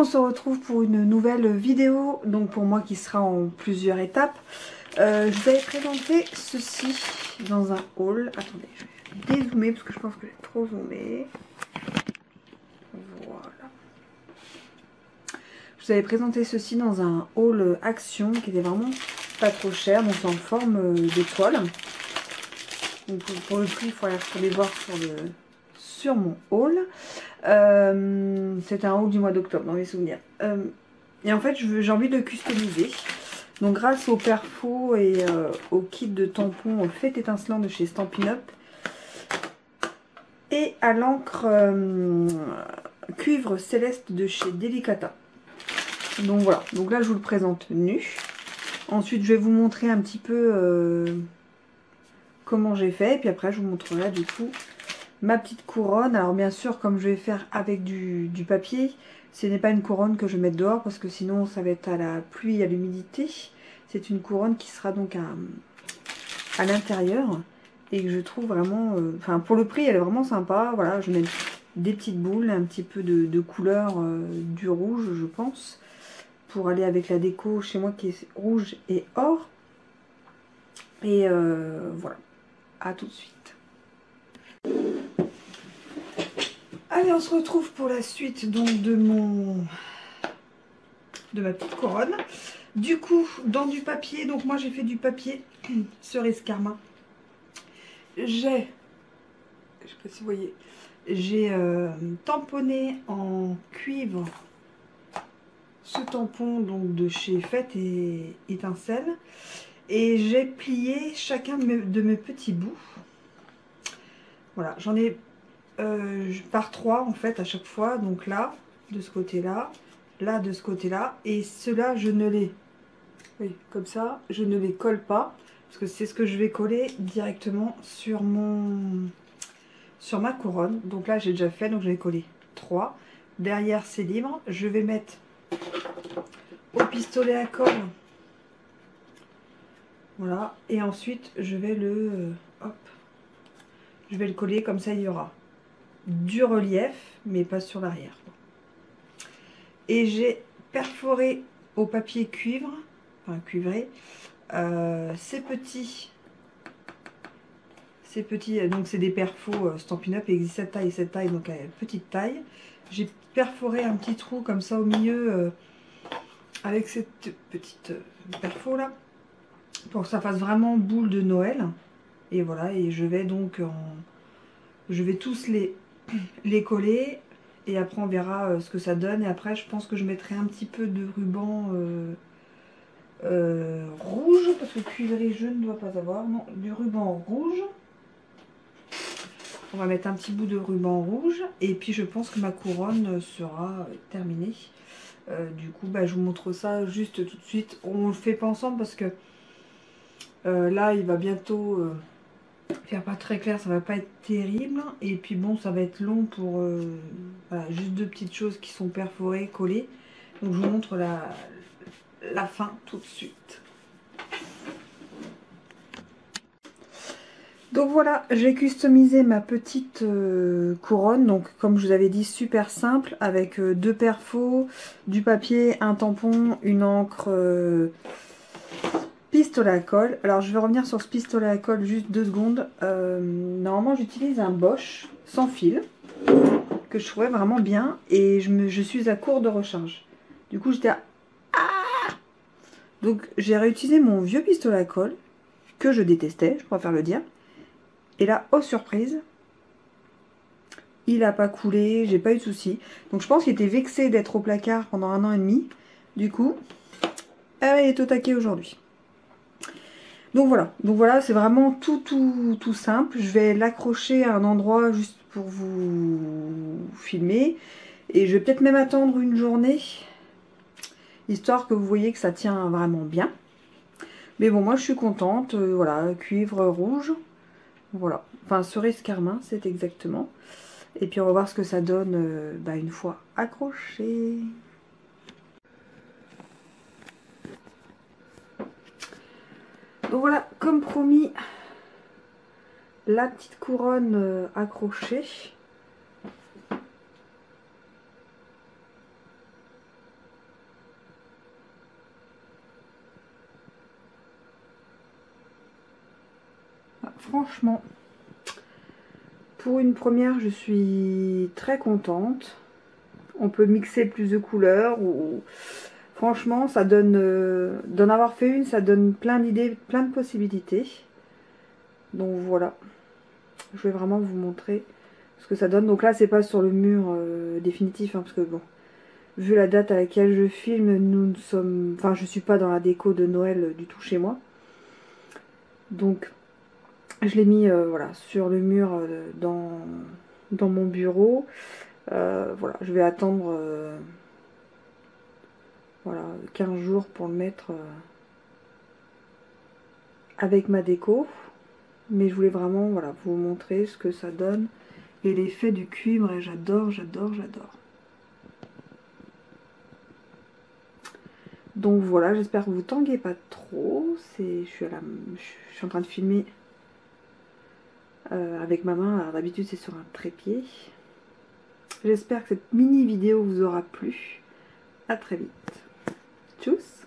on se retrouve pour une nouvelle vidéo, donc pour moi qui sera en plusieurs étapes. Je vous avais présenté ceci dans un haul. Attendez, je vais dézoomer parce que je pense que j'ai trop zoomé. Voilà. Je vous avais présenté ceci dans un haul Action qui était vraiment pas trop cher, donc c'est en forme d'étoile. Donc pour le prix, il faudrait aller voir sur mon haul. C'est un haul du mois d'octobre dans mes souvenirs. Et en fait, j'ai envie de le customiser. Donc grâce au perfo et au kit de tampons fait étincelant de chez Stampin' Up et à l'encre cuivre céleste de chez Delicata. Donc voilà, donc là je vous le présente nu. Ensuite je vais vous montrer un petit peu comment j'ai fait. Et puis après je vous montrerai du coup ma petite couronne. Alors bien sûr, comme je vais faire avec du papier, ce n'est pas une couronne que je vais mettre dehors parce que sinon ça va être à la pluie et à l'humidité. C'est une couronne qui sera donc à l'intérieur et que je trouve vraiment... Enfin pour le prix elle est vraiment sympa. Voilà, je mets des petites boules, un petit peu de couleur du rouge je pense. Pour aller avec la déco chez moi qui est rouge et or. Et voilà, à tout de suite. Allez, on se retrouve pour la suite donc de ma petite couronne. Du coup, dans du papier, donc moi j'ai fait du papier cerise karma. Je sais pas si vous voyez, j'ai tamponné en cuivre ce tampon donc de chez Fête et Étincelle. Et j'ai plié chacun de mes petits bouts. Voilà, j'en ai par 3 en fait à chaque fois. Donc là, de ce côté-là, là de ce côté-là. Et ceux-là, je ne les... Oui, comme ça, je ne les colle pas. Parce que c'est ce que je vais coller directement sur ma couronne. Donc là, j'ai déjà fait, donc je vais coller 3. Derrière, c'est libre. Je vais mettre au pistolet à colle. Voilà, et ensuite je vais je vais le coller comme ça, il y aura du relief, mais pas sur l'arrière. Et j'ai perforé au papier cuivre, enfin cuivré, ces petits, donc c'est des perfos Stampin' Up, il existe cette taille, donc à petite taille. J'ai perforé un petit trou comme ça au milieu avec cette petite perfo là, pour que ça fasse vraiment boule de Noël. Et voilà, et je vais donc je vais tous les coller et après on verra ce que ça donne. Et après je pense que je mettrai un petit peu de ruban rouge, parce que cuivré je ne dois pas avoir, non, du ruban rouge. On va mettre un petit bout de ruban rouge et puis je pense que ma couronne sera terminée. Du coup bah, je vous montre ça juste tout de suite. On le fait pas ensemble parce que là il va bientôt faire pas très clair, ça va pas être terrible. Et puis bon, ça va être long pour voilà, juste 2 petites choses qui sont perforées, collées. Donc je vous montre la fin tout de suite. Donc voilà, j'ai customisé ma petite couronne. Donc comme je vous avais dit, super simple, avec 2 perfos, du papier, un tampon, une encre pistolet à colle. Alors je vais revenir sur ce pistolet à colle juste 2 secondes. Normalement j'utilise un Bosch sans fil que je trouvais vraiment bien et je suis à court de recharge. Du coup j'étais à... Donc j'ai réutilisé mon vieux pistolet à colle que je détestais, je préfère le dire. Et là, oh surprise, il n'a pas coulé, j'ai pas eu de soucis. Donc je pense qu'il était vexé d'être au placard pendant 1 an et demi. Du coup, il est au taquet aujourd'hui. Donc voilà, c'est vraiment tout simple. Je vais l'accrocher à un endroit juste pour vous filmer. Et je vais peut-être même attendre une journée, histoire que vous voyez que ça tient vraiment bien. Mais bon, moi je suis contente. Voilà, cuivre rouge. Voilà, enfin cerise carmin, c'est exactement. Et puis on va voir ce que ça donne bah, une fois accroché. Donc voilà, comme promis, la petite couronne accrochée. franchement, pour une première, je suis très contente. On peut mixer plus de couleurs. Ou franchement, ça donne... d'en avoir fait une, ça donne plein d'idées, plein de possibilités. Donc voilà. Je vais vraiment vous montrer ce que ça donne. Donc là, c'est pas sur le mur définitif, hein, parce que bon, vu la date à laquelle je filme, nous ne sommes... Enfin, je suis pas dans la déco de Noël du tout chez moi. Donc, je l'ai mis voilà, sur le mur dans mon bureau. Voilà, je vais attendre voilà, 15 jours pour le mettre avec ma déco. Mais je voulais vraiment voilà, vous montrer ce que ça donne. Et l'effet du cuivre, et j'adore, j'adore, j'adore. Donc voilà, j'espère que vous tanguez pas trop. Je suis en train de filmer avec ma main. Alors d'habitude c'est sur un trépied. J'espère que cette mini vidéo vous aura plu. À très vite. Tchuss!